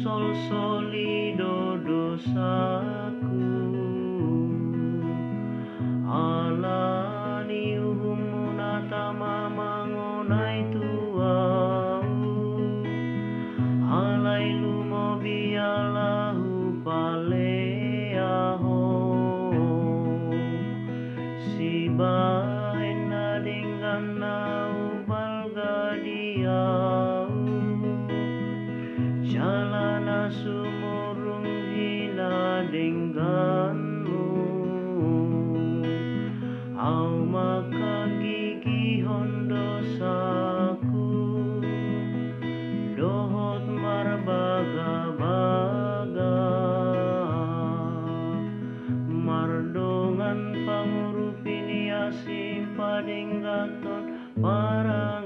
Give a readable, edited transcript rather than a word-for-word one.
sol solido dosaku, alani uhumunata mamangonai tuau, alai lumo bialahu paleaho, siba henna dengan nau balgadiau, jalana sumurung hina denganmu, au maka gigihon dosaku, dohot marbaga-baga, mardongan pangurupini asim padinggaton parang